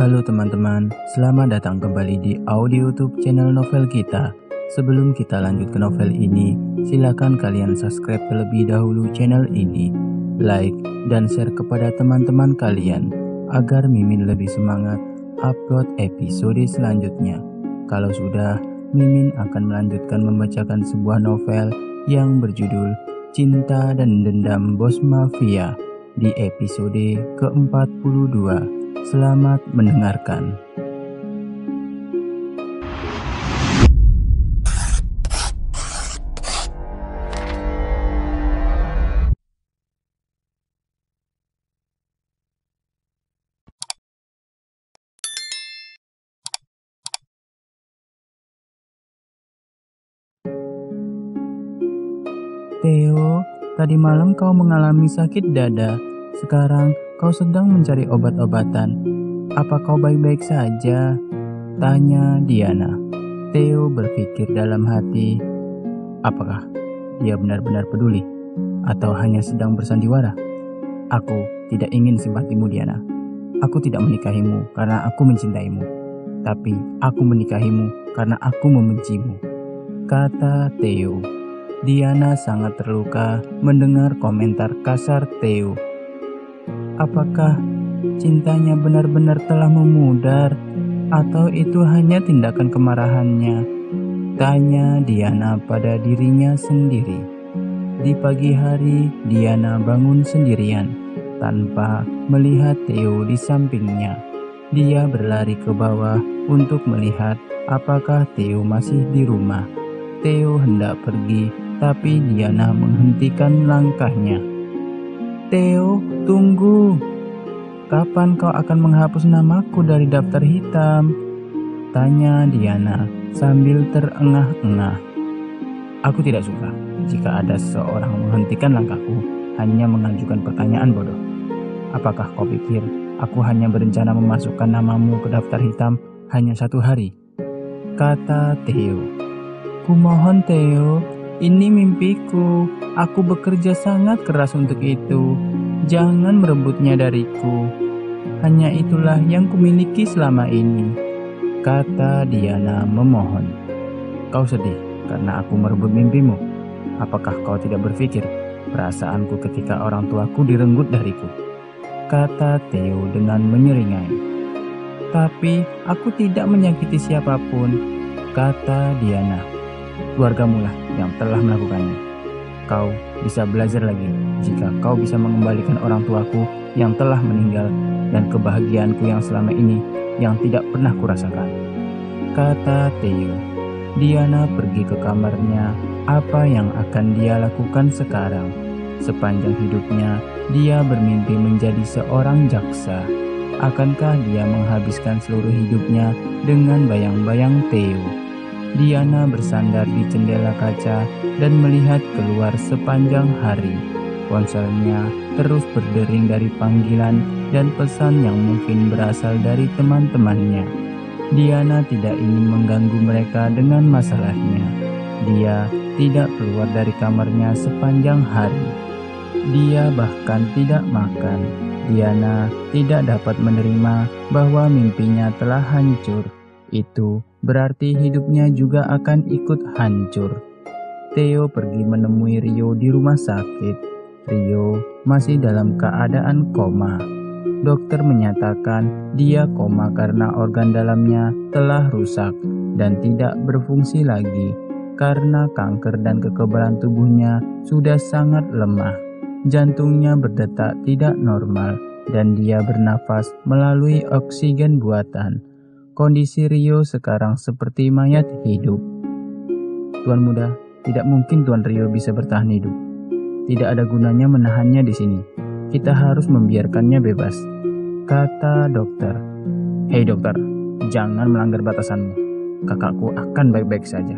Halo teman-teman, selamat datang kembali di audio YouTube channel novel kita. Sebelum kita lanjut ke novel ini, silakan kalian subscribe terlebih dahulu channel ini, like dan share kepada teman-teman kalian agar Mimin lebih semangat upload episode selanjutnya. Kalau sudah, Mimin akan melanjutkan membacakan sebuah novel yang berjudul Cinta dan Dendam Bos Mafia di episode ke-42. Selamat mendengarkan. Theo, tadi malam kau mengalami sakit dada. Sekarang kau sedang mencari obat-obatan. Apa kau baik-baik saja? Tanya Diana. Theo berpikir dalam hati, apakah dia benar-benar peduli atau hanya sedang bersandiwara? Aku tidak ingin simpatimu, Diana. Aku tidak menikahimu karena aku mencintaimu, tapi aku menikahimu karena aku membencimu, kata Theo. Diana sangat terluka mendengar komentar kasar Theo. Apakah cintanya benar-benar telah memudar atau itu hanya tindakan kemarahannya? Tanya Diana pada dirinya sendiri. Di pagi hari, Diana bangun sendirian tanpa melihat Theo di sampingnya. Dia berlari ke bawah untuk melihat apakah Theo masih di rumah. Theo hendak pergi, tapi Diana menghentikan langkahnya. Theo, tunggu. Kapan kau akan menghapus namaku dari daftar hitam? Tanya Diana sambil terengah-engah. Aku tidak suka jika ada seseorang menghentikan langkahku hanya mengajukan pertanyaan bodoh. Apakah kau pikir aku hanya berencana memasukkan namamu ke daftar hitam hanya 1 hari? Kata Theo. Kumohon Theo, ini mimpiku. Aku bekerja sangat keras untuk itu. Jangan merebutnya dariku. Hanya itulah yang kumiliki selama ini, kata Diana memohon. Kau sedih karena aku merebut mimpimu? Apakah kau tidak berpikir perasaanku ketika orang tuaku direnggut dariku? Kata Theo dengan menyeringai. Tapi aku tidak menyakiti siapapun, kata Diana. Keluargamu lah yang telah melakukannya. Kau bisa belajar lagi jika kau bisa mengembalikan orang tuaku yang telah meninggal dan kebahagiaanku yang selama ini yang tidak pernah kurasakan, kata Theo. Diana pergi ke kamarnya. Apa yang akan dia lakukan sekarang? Sepanjang hidupnya dia bermimpi menjadi seorang jaksa. Akankah dia menghabiskan seluruh hidupnya dengan bayang-bayang Theo? Diana bersandar di jendela kaca dan melihat keluar sepanjang hari. Ponselnya terus berdering dari panggilan dan pesan yang mungkin berasal dari teman-temannya. Diana tidak ingin mengganggu mereka dengan masalahnya. Dia tidak keluar dari kamarnya sepanjang hari. Dia bahkan tidak makan. Diana tidak dapat menerima bahwa mimpinya telah hancur. Itu berarti hidupnya juga akan ikut hancur. Theo pergi menemui Rio di rumah sakit. Rio masih dalam keadaan koma. Dokter menyatakan dia koma karena organ dalamnya telah rusak dan tidak berfungsi lagi karena kanker dan kekebalan tubuhnya sudah sangat lemah. Jantungnya berdetak tidak normal dan dia bernafas melalui oksigen buatan. Kondisi Rio sekarang seperti mayat hidup. Tuan muda, tidak mungkin Tuan Rio bisa bertahan hidup. Tidak ada gunanya menahannya di sini. Kita harus membiarkannya bebas, kata dokter. Hei dokter, jangan melanggar batasanmu. Kakakku akan baik-baik saja.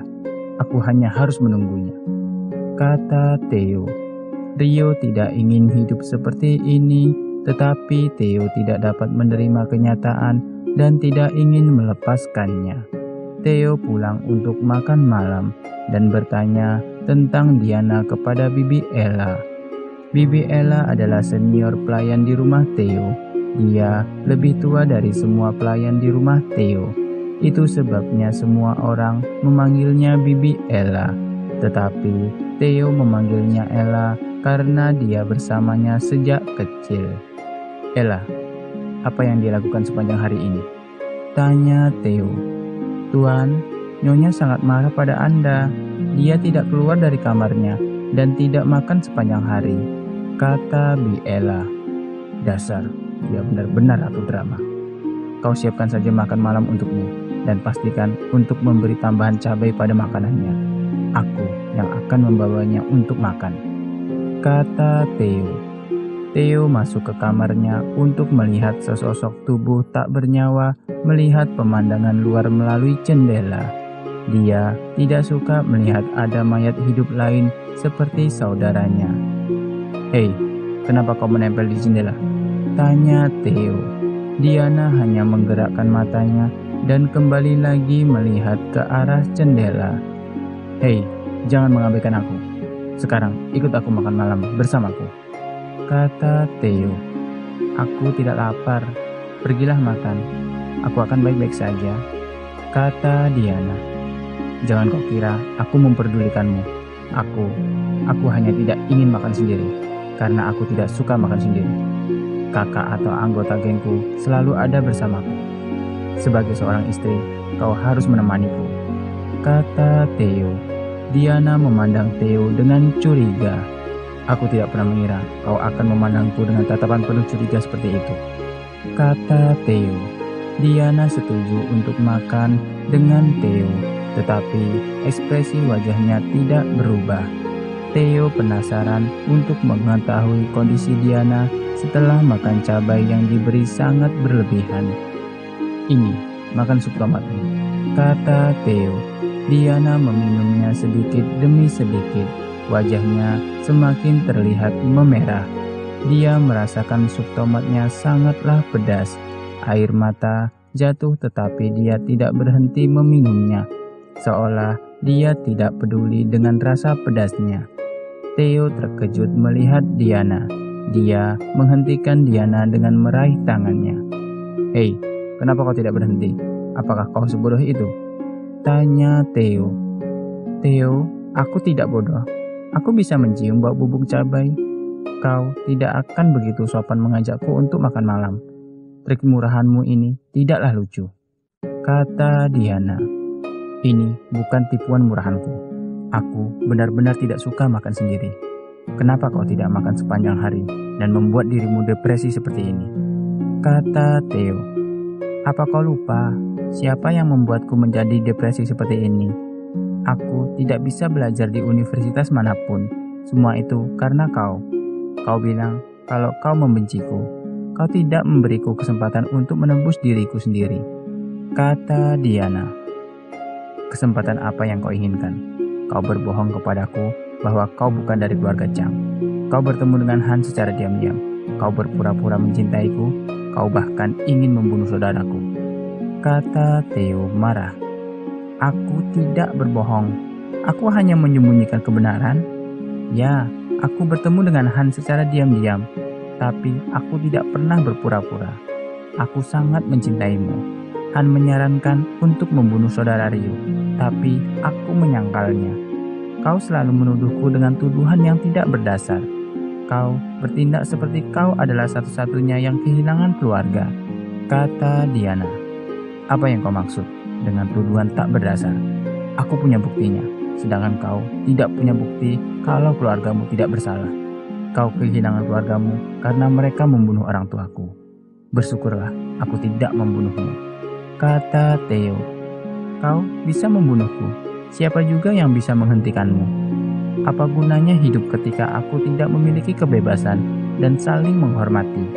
Aku hanya harus menunggunya, kata Theo. Rio tidak ingin hidup seperti ini, tetapi Theo tidak dapat menerima kenyataan dan tidak ingin melepaskannya. Theo pulang untuk makan malam dan bertanya tentang Diana kepada Bibi Ella. Bibi Ella adalah senior pelayan di rumah Theo. Dia lebih tua dari semua pelayan di rumah Theo. Itu sebabnya semua orang memanggilnya Bibi Ella. Tetapi Theo memanggilnya Ella karena dia bersamanya sejak kecil. "Ella, apa yang dilakukan sepanjang hari ini?" tanya Theo. "Tuan, Nyonya sangat marah pada Anda. Dia tidak keluar dari kamarnya dan tidak makan sepanjang hari," kata Bi Ella. "Dasar, dia benar-benar ratu drama. Kau siapkan saja makan malam untuknya dan pastikan untuk memberi tambahan cabai pada makanannya. Aku yang akan membawanya untuk makan," kata Theo. Theo masuk ke kamarnya untuk melihat sesosok tubuh tak bernyawa melihat pemandangan luar melalui jendela. Dia tidak suka melihat ada mayat hidup lain seperti saudaranya. "Hei, kenapa kau menempel di jendela?" tanya Theo. Diana hanya menggerakkan matanya dan kembali lagi melihat ke arah jendela. "Hei, jangan mengabaikan aku. Sekarang ikut aku makan malam bersamaku," kata Theo. "Aku tidak lapar. Pergilah makan. Aku akan baik-baik saja," kata Diana. "Jangan kau kira aku memperdulikanmu. Aku hanya tidak ingin makan sendiri, karena aku tidak suka makan sendiri. Kakak atau anggota gengku selalu ada bersamaku. Sebagai seorang istri, kau harus menemaniku," kata Theo. Diana memandang Theo dengan curiga. "Aku tidak pernah mengira kau akan memandangku dengan tatapan penuh curiga seperti itu," kata Theo. Diana setuju untuk makan dengan Theo, tetapi ekspresi wajahnya tidak berubah. Theo penasaran untuk mengetahui kondisi Diana setelah makan cabai yang diberi sangat berlebihan. "Ini, makan sup tomatmu," kata Theo. Diana meminumnya sedikit demi sedikit. Wajahnya semakin terlihat memerah. Dia merasakan sup tomatnya sangatlah pedas. Air mata jatuh tetapi dia tidak berhenti meminumnya, seolah dia tidak peduli dengan rasa pedasnya. Theo terkejut melihat Diana. Dia menghentikan Diana dengan meraih tangannya. "Hei, kenapa kau tidak berhenti? Apakah kau sebodoh itu?" tanya Theo. "Theo, aku tidak bodoh. Aku bisa mencium bau bubuk cabai. Kau tidak akan begitu sopan mengajakku untuk makan malam. Trik murahanmu ini tidaklah lucu," kata Diana. "Ini bukan tipuan murahanku. Aku benar-benar tidak suka makan sendiri. Kenapa kau tidak makan sepanjang hari dan membuat dirimu depresi seperti ini?" kata Theo. "Apa kau lupa siapa yang membuatku menjadi depresi seperti ini? Aku tidak bisa belajar di universitas manapun. Semua itu karena kau. Kau bilang kalau kau membenciku. Kau tidak memberiku kesempatan untuk menembus diriku sendiri," kata Diana. "Kesempatan apa yang kau inginkan? Kau berbohong kepadaku bahwa kau bukan dari keluarga Chang. Kau bertemu dengan Han secara diam-diam. Kau berpura-pura mencintaiku. Kau bahkan ingin membunuh saudaraku," kata Theo marah. "Aku tidak berbohong. Aku hanya menyembunyikan kebenaran. Ya, aku bertemu dengan Han secara diam-diam. Tapi aku tidak pernah berpura-pura. Aku sangat mencintaimu. Han menyarankan untuk membunuh saudara Ryu, tapi aku menyangkalnya. Kau selalu menuduhku dengan tuduhan yang tidak berdasar. Kau bertindak seperti kau adalah satu-satunya yang kehilangan keluarga," kata Diana. "Apa yang kau maksud dengan tuduhan tak berdasar? Aku punya buktinya, sedangkan kau tidak punya bukti kalau keluargamu tidak bersalah. Kau kehilangan keluargamu karena mereka membunuh orang tuaku. Bersyukurlah aku tidak membunuhmu," kata Theo. "Kau bisa membunuhku. Siapa juga yang bisa menghentikanmu? Apa gunanya hidup ketika aku tidak memiliki kebebasan dan saling menghormati?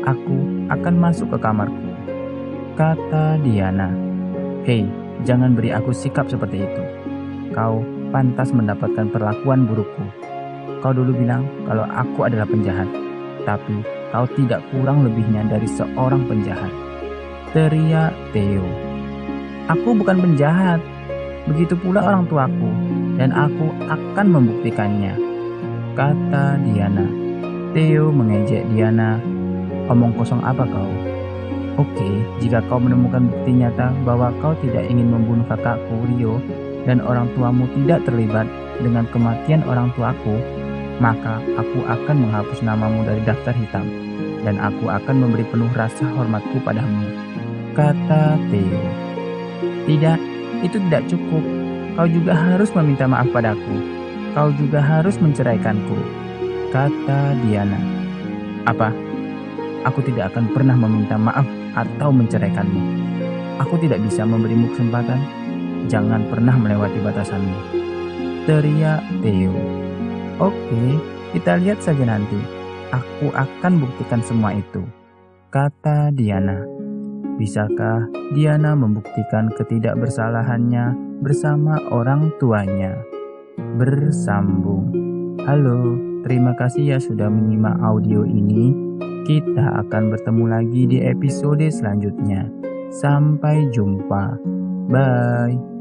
Aku akan masuk ke kamarku," kata Diana. "Hei, jangan beri aku sikap seperti itu. Kau pantas mendapatkan perlakuan burukku. Kau dulu bilang kalau aku adalah penjahat, tapi kau tidak kurang lebihnya dari seorang penjahat," teriak Theo. "Aku bukan penjahat. Begitu pula orang tuaku, dan aku akan membuktikannya," kata Diana. Theo mengejek Diana. Omong kosong apa kau? Oke, jika kau menemukan bukti nyata bahwa kau tidak ingin membunuh kakakku Rio dan orang tuamu tidak terlibat dengan kematian orang tuaku, maka aku akan menghapus namamu dari daftar hitam dan aku akan memberi penuh rasa hormatku padamu, kata Theo. Tidak, itu tidak cukup. Kau juga harus meminta maaf padaku. Kau juga harus menceraikanku, kata Diana. Apa? Aku tidak akan pernah meminta maaf atau menceraikanmu. Aku tidak bisa memberimu kesempatan. Jangan pernah melewati batasanmu, teriak Theo. Oke, kita lihat saja nanti. Aku akan buktikan semua itu, kata Diana. Bisakah Diana membuktikan ketidakbersalahannya bersama orang tuanya? Bersambung. Halo, terima kasih ya sudah menyimak audio ini. Kita akan bertemu lagi di episode selanjutnya. Sampai jumpa. Bye.